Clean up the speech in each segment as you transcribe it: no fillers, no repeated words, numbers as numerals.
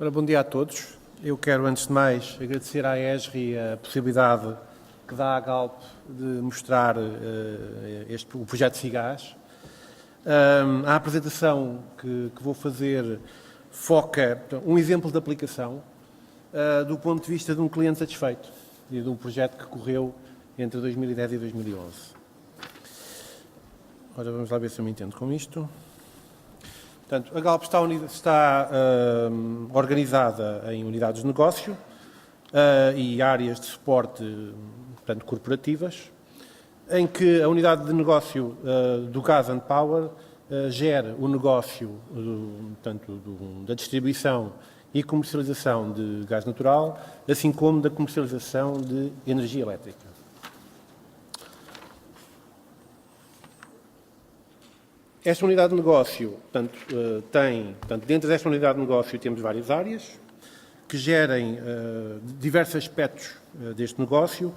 Ora, bom dia a todos. Eu quero, antes de mais, agradecer à ESRI a possibilidade que dá à Galp de mostrar o projeto Cigás. A apresentação que vou fazer foca um exemplo de aplicação do ponto de vista de um cliente satisfeito e de um projeto que correu entre 2010 e 2011. Ora, vamos lá ver se eu me entendo com isto. Portanto, a Galp está organizada em unidades de negócio e áreas de suporte, portanto, corporativas, em que a unidade de negócio do Gas and Power gera o negócio portanto, da distribuição e comercialização de gás natural, assim como da comercialização de energia elétrica. Esta unidade de negócio, dentro desta unidade de negócio temos várias áreas que gerem diversos aspectos deste negócio,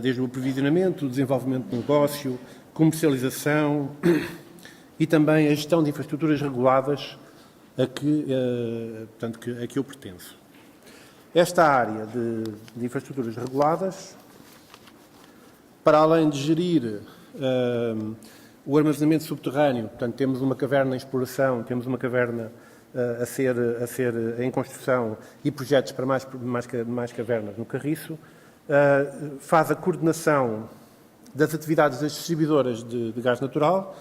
desde o aprovisionamento, o desenvolvimento do negócio, comercialização e também a gestão de infraestruturas reguladas a que eu pertenço. Esta área de infraestruturas reguladas, para além de gerir o armazenamento subterrâneo, portanto, temos uma caverna em exploração, temos uma caverna a ser em construção e projetos para mais cavernas no Carriço, faz a coordenação das atividades das distribuidoras de gás natural,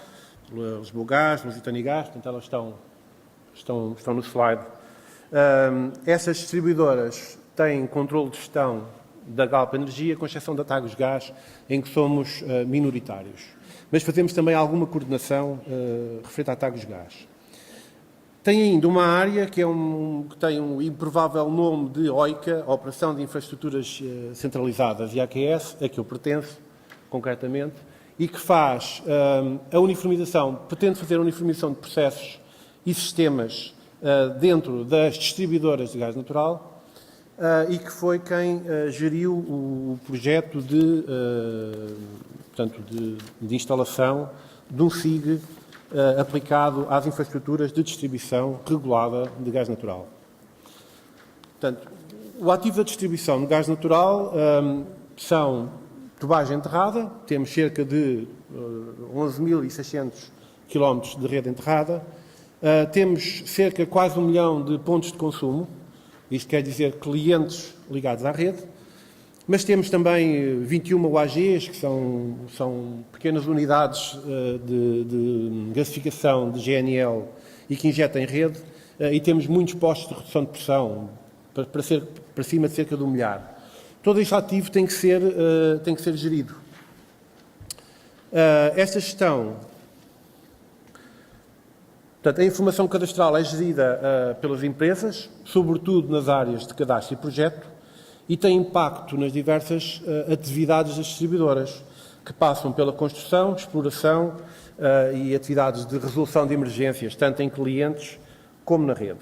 Lisboa Gás, Lusitânia Gás, portanto, elas estão no slide. Essas distribuidoras têm controle de gestão da Galp Energia, com exceção da Tagus Gás, em que somos minoritários. Mas fazemos também alguma coordenação referente à Tagus Gás. Tem ainda uma área que tem um improvável nome de OICA, Operação de Infraestruturas Centralizadas e AQS, a que eu pertenço, concretamente, e que faz a uniformização, pretende fazer a uniformização de processos e sistemas dentro das distribuidoras de gás natural, e que foi quem geriu o projeto de instalação de um SIG aplicado às infraestruturas de distribuição regulada de gás natural. Portanto, o ativo da distribuição de gás natural são tubagem enterrada, temos cerca de 11.600 km de rede enterrada, temos cerca de quase 1 milhão de pontos de consumo, isto quer dizer clientes ligados à rede, mas temos também 21 UAGs, que são pequenas unidades de gasificação de GNL e que injetam em rede, e temos muitos postos de redução de pressão, para cima de cerca de 1 milhar. Todo este ativo tem que ser gerido. Esta gestão, portanto, a informação cadastral é gerida pelas empresas, sobretudo nas áreas de cadastro e projeto, e tem impacto nas diversas atividades das distribuidoras, que passam pela construção, exploração e atividades de resolução de emergências, tanto em clientes como na rede.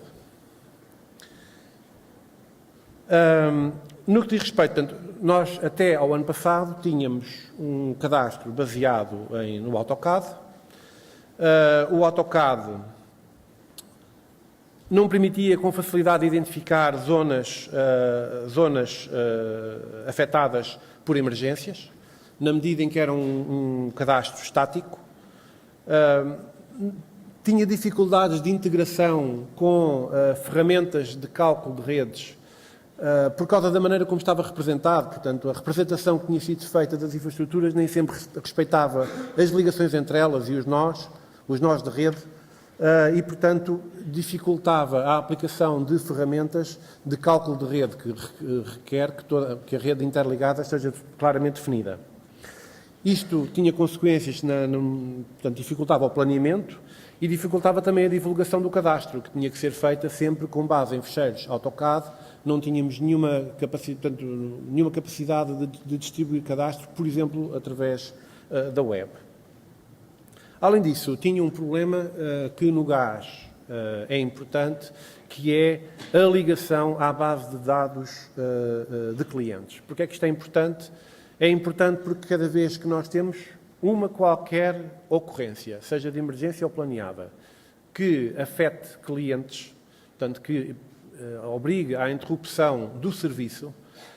No que diz respeito, portanto, nós até ao ano passado tínhamos um cadastro baseado no AutoCAD. O AutoCAD não permitia com facilidade identificar zonas afetadas por emergências, na medida em que era um cadastro estático. Tinha dificuldades de integração com ferramentas de cálculo de redes, por causa da maneira como estava representado. Portanto, a representação que tinha sido feita das infraestruturas nem sempre respeitava as ligações entre elas e os nós de rede, e, portanto, dificultava a aplicação de ferramentas de cálculo de rede, que requer que a rede interligada esteja claramente definida. Isto tinha consequências, portanto, dificultava o planeamento e dificultava também a divulgação do cadastro, que tinha que ser feita sempre com base em ficheiros AutoCAD. Não tínhamos nenhuma capacidade de distribuir cadastro, por exemplo, através da web. Além disso, tinha um problema que no gás é importante, que é a ligação à base de dados de clientes. Porquê é que isto é importante? É importante porque cada vez que nós temos uma qualquer ocorrência, seja de emergência ou planeada, que afete clientes, portanto, que obrigue à interrupção do serviço,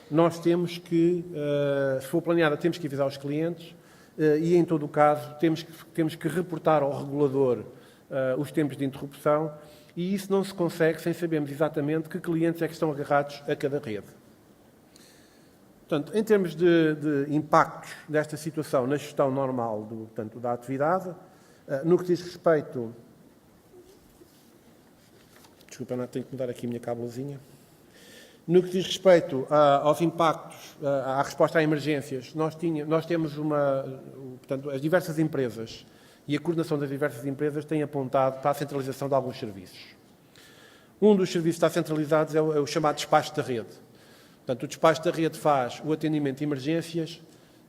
nós temos que, se for planeada, temos que avisar os clientes e, em todo o caso, temos que reportar ao regulador os tempos de interrupção, e isso não se consegue sem sabermos exatamente que clientes é que estão agarrados a cada rede. Portanto, em termos de impactos desta situação na gestão normal da atividade, no que diz respeito... Desculpa, não, tenho que mudar aqui a minha cabelezinha. No que diz respeito aos impactos, à resposta a emergências, nós temos portanto, as diversas empresas e a coordenação das diversas empresas têm apontado para a centralização de alguns serviços. Um dos serviços que está centralizados é o chamado despacho da rede. Portanto, o despacho da rede faz o atendimento de emergências,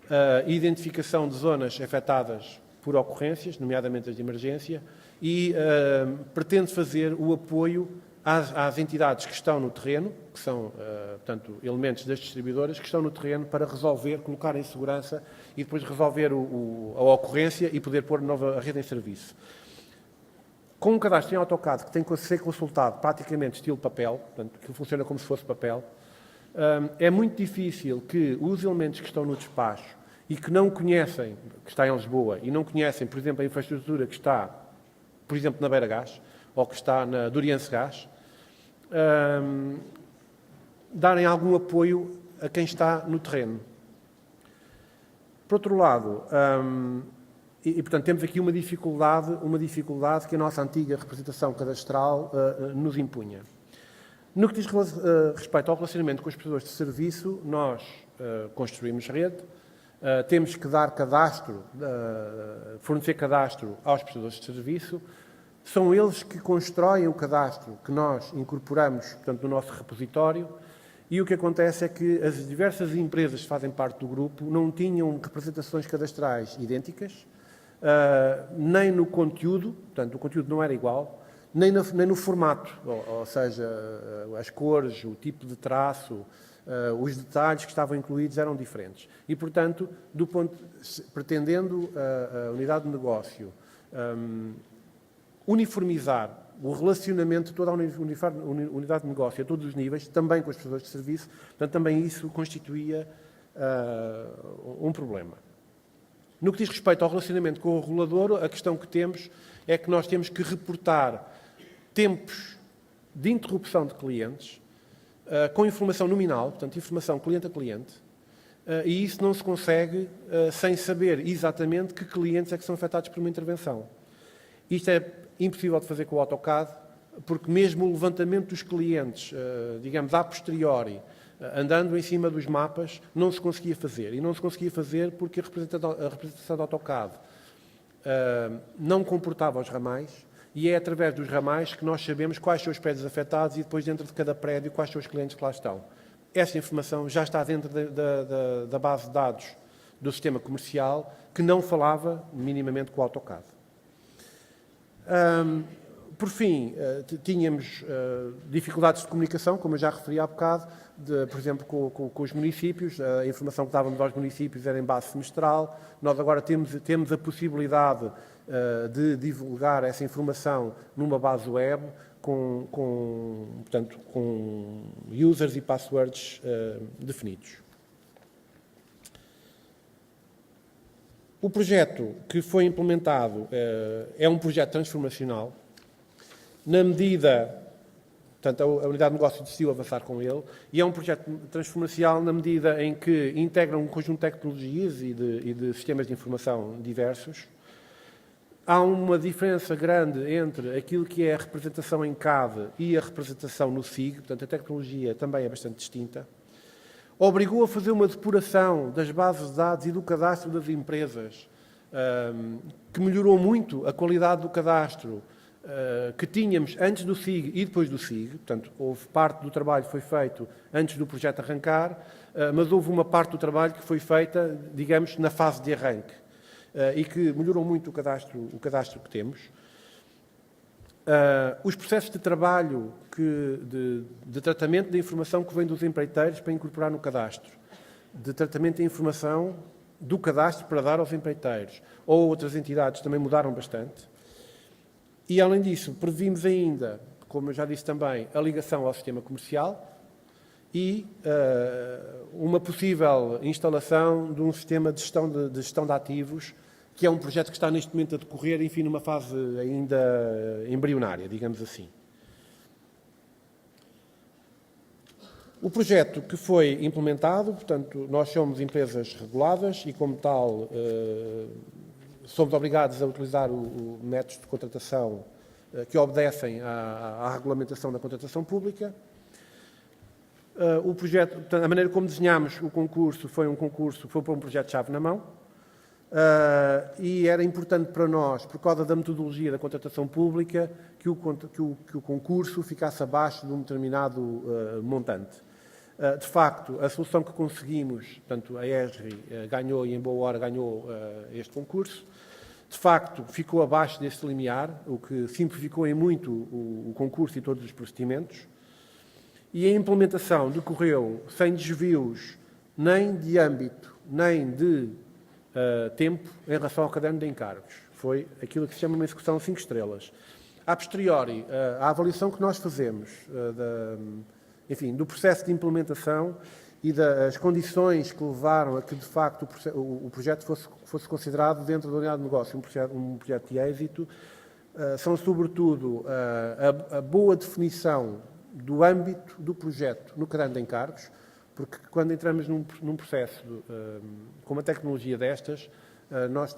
a identificação de zonas afetadas por ocorrências, nomeadamente as de emergência, e pretende fazer o apoio às entidades que estão no terreno, que são, portanto, elementos das distribuidoras, que estão no terreno para resolver, colocar em segurança e depois resolver a ocorrência e poder pôr a rede em serviço. Com um cadastro em AutoCAD que tem que ser consultado praticamente estilo papel, portanto, que funciona como se fosse papel, é muito difícil que os elementos que estão no despacho e que não conhecem, que está em Lisboa, e não conhecem, por exemplo, a infraestrutura que está, por exemplo, na Beira Gás, ou que está na Duriense Gás, darem algum apoio a quem está no terreno. Por outro lado, portanto, temos aqui uma dificuldade que a nossa antiga representação cadastral nos impunha. No que diz respeito ao relacionamento com os prestadores de serviço, nós construímos rede, temos que dar cadastro, fornecer cadastro aos prestadores de serviço. São eles que constroem o cadastro que nós incorporamos, portanto, no nosso repositório, e o que acontece é que as diversas empresas que fazem parte do grupo não tinham representações cadastrais idênticas, nem no conteúdo, portanto, o conteúdo não era igual, nem no formato, ou seja, as cores, o tipo de traço, os detalhes que estavam incluídos eram diferentes. E, portanto, pretendendo a unidade de negócio uniformizar o relacionamento de toda a unidade de negócio a todos os níveis, também com os prestadores de serviço, portanto, também isso constituía um problema. No que diz respeito ao relacionamento com o regulador, a questão que temos é que nós temos que reportar tempos de interrupção de clientes com informação nominal, portanto, informação cliente a cliente, e isso não se consegue sem saber exatamente que clientes é que são afetados por uma intervenção. Isto é impossível de fazer com o AutoCAD, porque mesmo o levantamento dos clientes, digamos, a posteriori, andando em cima dos mapas, não se conseguia fazer. E não se conseguia fazer porque a representação do AutoCAD não comportava os ramais, e é através dos ramais que nós sabemos quais são os prédios afetados e depois dentro de cada prédio quais são os clientes que lá estão. Essa informação já está dentro da base de dados do sistema comercial, que não falava minimamente com o AutoCAD. Por fim, tínhamos dificuldades de comunicação, como eu já referi há bocado, por exemplo, com os municípios. A informação que dávamos aos municípios era em base semestral. Nós agora temos a possibilidade de divulgar essa informação numa base web portanto, com users e passwords definidos. O projeto que foi implementado é um projeto transformacional, na medida, portanto, a unidade de negócio decidiu avançar com ele, e é um projeto transformacional na medida em que integra um conjunto de tecnologias e de sistemas de informação diversos. Há uma diferença grande entre aquilo que é a representação em CAD e a representação no SIG, portanto, a tecnologia também é bastante distinta. Obrigou a fazer uma depuração das bases de dados e do cadastro das empresas, que melhorou muito a qualidade do cadastro que tínhamos antes do SIG e depois do SIG. Portanto, houve parte do trabalho que foi feito antes do projeto arrancar, mas houve uma parte do trabalho que foi feita, digamos, na fase de arranque, e que melhorou muito o cadastro que temos. Os processos de trabalho de tratamento da informação que vem dos empreiteiros para incorporar no cadastro, de tratamento da informação do cadastro para dar aos empreiteiros ou outras entidades também mudaram bastante. E, além disso, previmos ainda como eu já disse também, a ligação ao sistema comercial e uma possível instalação de um sistema de gestão de ativos, que é um projeto que está neste momento a decorrer, enfim, numa fase ainda embrionária, digamos assim. O projeto que foi implementado, portanto, nós somos empresas reguladas e, como tal, somos obrigados a utilizar o métodos de contratação que obedecem à regulamentação da contratação pública. O projeto, portanto, a maneira como desenhámos o concurso foi para um projeto-chave na mão, e era importante para nós, por causa da metodologia da contratação pública, que o concurso ficasse abaixo de um determinado montante. De facto, a solução que conseguimos, portanto, a ESRI ganhou e em boa hora ganhou este concurso. De facto, ficou abaixo deste limiar, o que simplificou em muito o concurso e todos os procedimentos. E a implementação decorreu sem desvios nem de âmbito, nem de tempo em relação ao caderno de encargos. Foi aquilo que se chama uma execução 5 estrelas. A posteriori, a avaliação que nós fazemos do processo de implementação e das condições que levaram a que, de facto, o projeto fosse considerado dentro da unidade de negócio um projeto de êxito, são, sobretudo, a boa definição do âmbito do projeto no caderno de encargos, porque quando entramos num processo com uma tecnologia destas, nós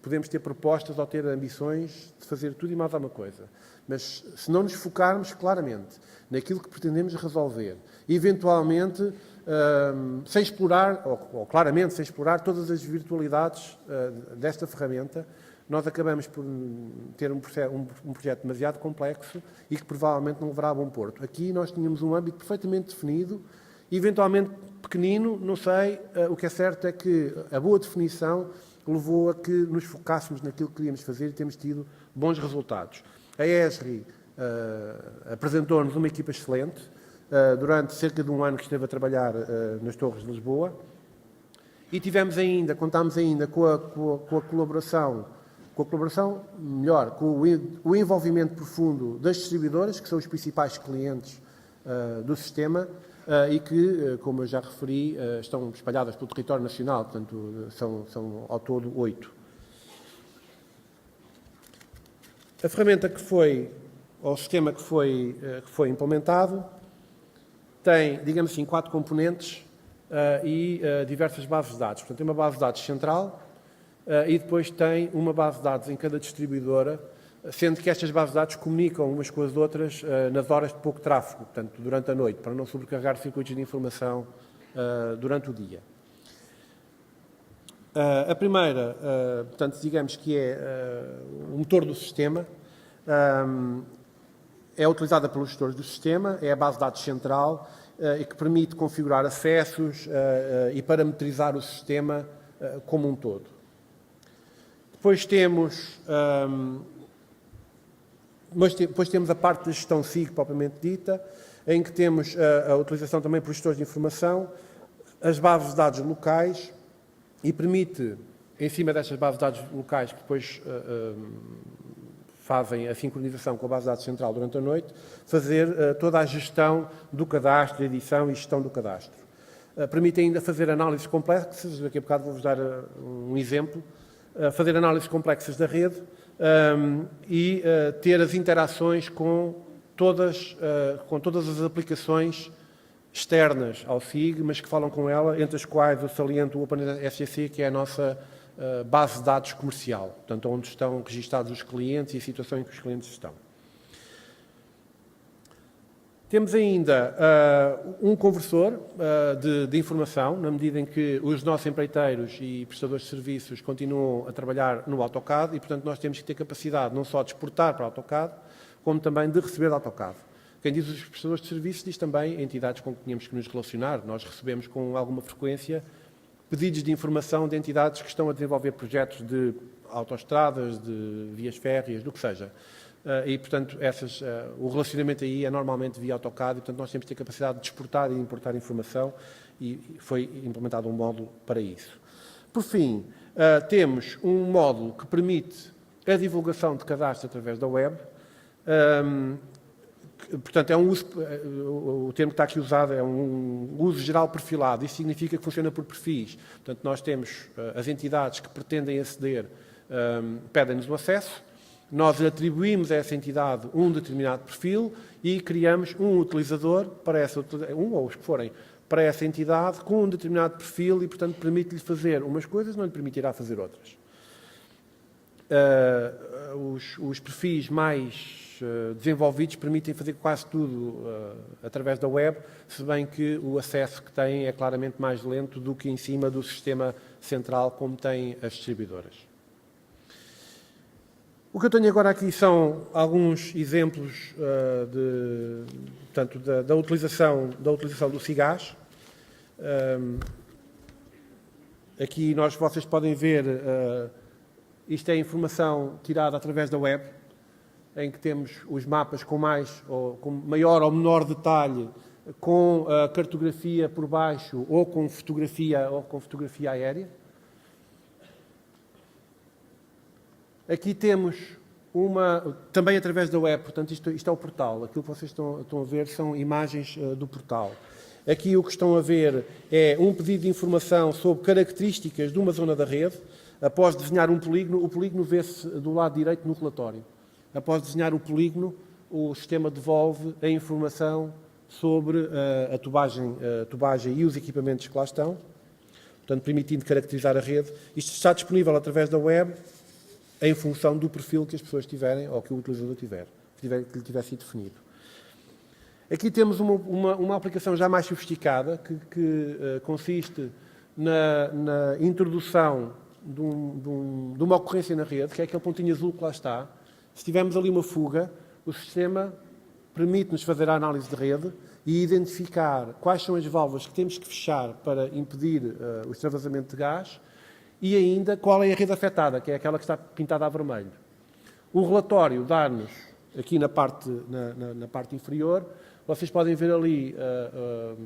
podemos ter propostas ou ter ambições de fazer tudo e mais alguma coisa. Mas se não nos focarmos claramente naquilo que pretendemos resolver, eventualmente, sem explorar, ou claramente sem explorar todas as virtualidades desta ferramenta, nós acabamos por ter um projeto demasiado complexo e que provavelmente não levará a bom porto. Aqui nós tínhamos um âmbito perfeitamente definido, eventualmente pequenino, não sei, o que é certo é que a boa definição levou a que nos focássemos naquilo que queríamos fazer e temos tido bons resultados. A ESRI apresentou-nos uma equipa excelente, durante cerca de um ano que esteve a trabalhar nas Torres de Lisboa, e contámos ainda com a colaboração, melhor, com o envolvimento profundo das distribuidoras, que são os principais clientes do sistema, e que, como eu já referi, estão espalhadas pelo território nacional, portanto, são ao todo 8. A ferramenta ou o sistema que foi implementado tem, digamos assim, 4 componentes e diversas bases de dados. Portanto, tem uma base de dados central e depois tem uma base de dados em cada distribuidora, sendo que estas bases de dados comunicam umas com as outras nas horas de pouco tráfego, portanto, durante a noite, para não sobrecarregar circuitos de informação durante o dia. A primeira, portanto, digamos que é o motor do sistema, é utilizada pelos gestores do sistema, é a base de dados central e que permite configurar acessos e parametrizar o sistema como um todo. Depois temos a parte da gestão SIG propriamente dita, em que temos a utilização também por gestores de informação, as bases de dados locais, e permite, em cima destas bases de dados locais, que depois fazem a sincronização com a base de dados central durante a noite, fazer toda a gestão do cadastro, edição e gestão do cadastro. Permite ainda fazer análises complexas, daqui a bocado vou-vos dar um exemplo, fazer análises complexas da rede e ter as interações com todas as aplicações externas ao SIG, mas que falam com ela, entre as quais eu saliento o OpenSCC, que é a nossa base de dados comercial, portanto, onde estão registados os clientes e a situação em que os clientes estão. Temos ainda um conversor de informação, na medida em que os nossos empreiteiros e prestadores de serviços continuam a trabalhar no AutoCAD e, portanto, nós temos que ter capacidade não só de exportar para o AutoCAD, como também de receber do AutoCAD. Quem diz os prestadores de serviços diz também entidades com que tínhamos que nos relacionar. Nós recebemos com alguma frequência pedidos de informação de entidades que estão a desenvolver projetos de autoestradas, de vias férreas, do que seja. E, portanto, o relacionamento aí é normalmente via AutoCAD e, portanto, nós temos que ter capacidade de exportar e de importar informação e foi implementado um módulo para isso. Por fim, temos um módulo que permite a divulgação de cadastros através da web, Portanto, é um uso, o termo que está aqui usado é um uso geral perfilado. Isso significa que funciona por perfis. Portanto, nós temos as entidades que pretendem aceder, pedem-nos o acesso, nós atribuímos a essa entidade um determinado perfil e criamos um utilizador, para essa, um ou os que forem, para essa entidade com um determinado perfil e, portanto, permite-lhe fazer umas coisas, não lhe permitirá fazer outras. Os perfis mais desenvolvidos permitem fazer quase tudo através da web, se bem que o acesso que têm é claramente mais lento do que em cima do sistema central, como têm as distribuidoras. O que eu tenho agora aqui são alguns exemplos portanto, da utilização do SIGAS. Aqui vocês podem ver, isto é informação tirada através da web, em que temos os mapas com maior ou menor detalhe, com a cartografia por baixo ou com fotografia aérea. Aqui temos também através da web, portanto isto é o portal, aquilo que vocês estão a ver são imagens do portal. Aqui o que estão a ver é um pedido de informação sobre características de uma zona da rede. Após desenhar um polígono, o polígono vê-se do lado direito no relatório. Após desenhar o polígono, o sistema devolve a informação sobre a tubagem e os equipamentos que lá estão, portanto permitindo caracterizar a rede. Isto está disponível através da web, em função do perfil que as pessoas tiverem ou que o utilizador que lhe tiver sido definido. Aqui temos uma aplicação já mais sofisticada que consiste na introdução de uma ocorrência na rede, que é aquele pontinho azul que lá está. Se tivermos ali uma fuga, o sistema permite-nos fazer a análise de rede e identificar quais são as válvulas que temos que fechar para impedir o extravasamento de gás e ainda qual é a rede afetada, que é aquela que está pintada a vermelho. O relatório dá-nos, aqui na parte inferior, vocês podem ver ali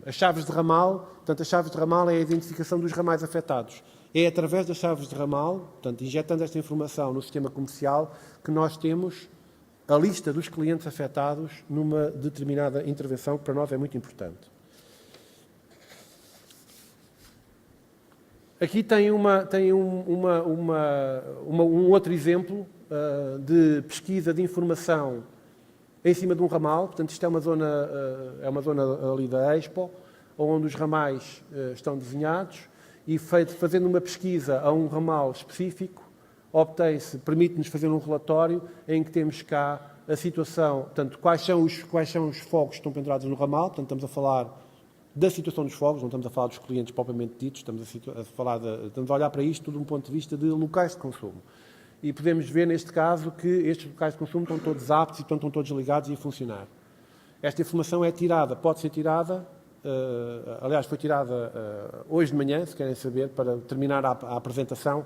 as chaves de ramal. Portanto, as chaves de ramal é a identificação dos ramais afetados. É através das chaves de ramal, portanto, injetando esta informação no sistema comercial, que nós temos a lista dos clientes afetados numa determinada intervenção, que para nós é muito importante. Aqui tem um outro exemplo de pesquisa de informação em cima de um ramal. Portanto, isto é uma zona ali da Expo, onde os ramais estão desenhados, e fazendo uma pesquisa a um ramal específico, permite-nos fazer um relatório em que temos cá a situação, portanto, quais são os fogos que estão pendurados no ramal. Portanto, estamos a falar da situação dos fogos, não estamos a falar dos clientes propriamente ditos, estamos a olhar para isto de um ponto de vista de locais de consumo. E podemos ver, neste caso, que estes locais de consumo estão todos aptos e estão todos ligados e a funcionar. Esta informação pode ser tirada, aliás, foi tirada hoje de manhã, se querem saber, para terminar a apresentação,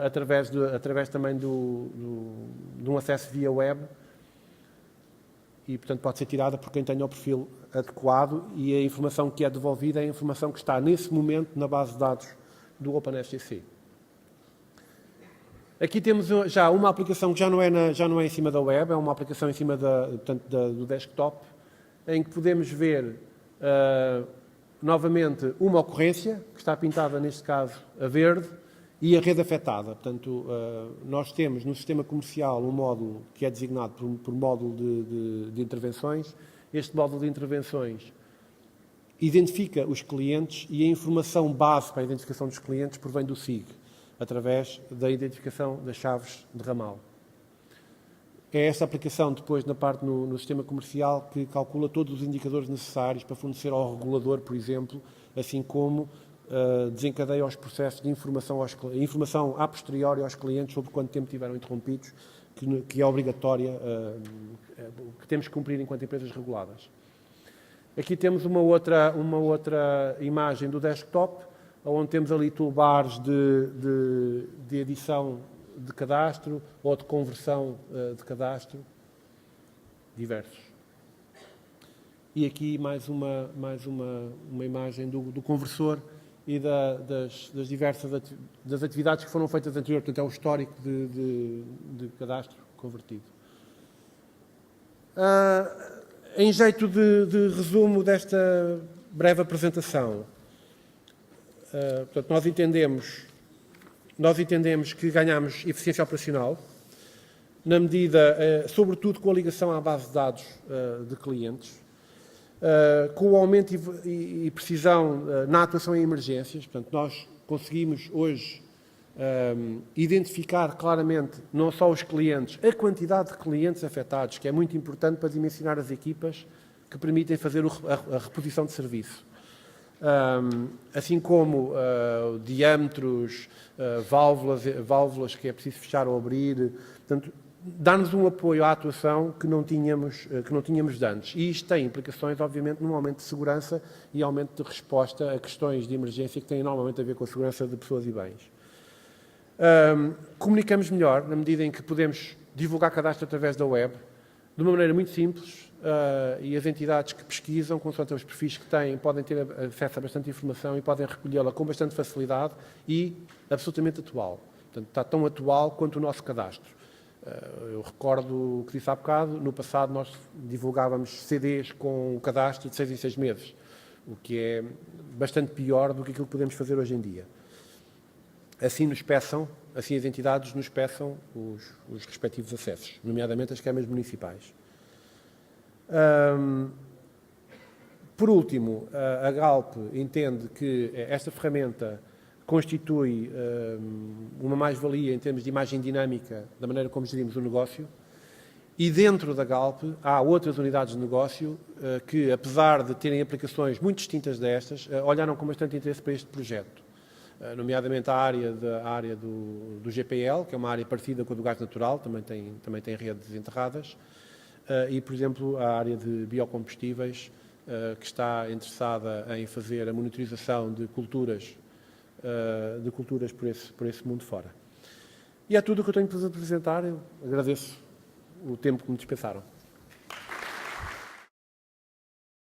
através também de um acesso via web. E, portanto, pode ser tirada por quem tenha o perfil adequado, e a informação que é devolvida é a informação que está, nesse momento, na base de dados do OpenFCC. Aqui temos já uma aplicação que já não é em cima da web, é uma aplicação em cima do desktop, em que podemos ver, novamente, uma ocorrência, que está pintada, neste caso, a verde, e a rede afetada. Portanto, nós temos no sistema comercial um módulo que é designado por módulo de intervenções. Este módulo de intervenções identifica os clientes e a informação base para a identificação dos clientes provém do SIG, através da identificação das chaves de ramal. É esta aplicação, depois, no sistema comercial, que calcula todos os indicadores necessários para fornecer ao regulador, por exemplo, assim como desencadeia os processos de informação a posteriori aos clientes sobre quanto tempo tiveram interrompidos, que é obrigatória, que temos que cumprir enquanto empresas reguladas. Aqui temos uma outra imagem do desktop, onde temos ali toolbars de edição de cadastro ou de conversão de cadastro, diversos. E aqui mais uma imagem do conversor e das diversas atividades que foram feitas anteriormente. Portanto, é o histórico de cadastro convertido. Em jeito de resumo desta breve apresentação, portanto, nós entendemos que ganhamos eficiência operacional, na medida, sobretudo com a ligação à base de dados de clientes, com o aumento e precisão na atuação em emergências. Portanto, nós conseguimos hoje identificar claramente não só os clientes, a quantidade de clientes afetados, que é muito importante para dimensionar as equipas que permitem fazer a reposição de serviço. Assim como diâmetros, válvulas que é preciso fechar ou abrir. Portanto, dá-nos um apoio à atuação que não tínhamos de antes. E isto tem implicações, obviamente, num aumento de segurança e aumento de resposta a questões de emergência que têm normalmente a ver com a segurança de pessoas e bens. Comunicamos melhor, na medida em que podemos divulgar cadastro através da web, de uma maneira muito simples, e as entidades que pesquisam, consoante os perfis que têm, podem ter acesso a bastante informação e podem recolhê-la com bastante facilidade e absolutamente atual. Portanto, está tão atual quanto o nosso cadastro. Eu recordo o que disse há bocado, no passado nós divulgávamos CDs com o cadastro de 6 em 6 meses, o que é bastante pior do que aquilo que podemos fazer hoje em dia. Assim as entidades nos peçam os respectivos acessos, nomeadamente as câmaras municipais. Por último, a Galp entende que esta ferramenta constitui uma mais-valia em termos de imagem dinâmica da maneira como gerimos o negócio, e dentro da Galp há outras unidades de negócio que, apesar de terem aplicações muito distintas destas, olharam com bastante interesse para este projeto, nomeadamente a área do GPL, que é uma área parecida com a do gás natural, também tem redes enterradas, e, por exemplo, a área de biocombustíveis, que está interessada em fazer a monitorização de culturas por esse mundo fora. E é tudo o que eu tenho para vos apresentar. Eu agradeço o tempo que me dispensaram.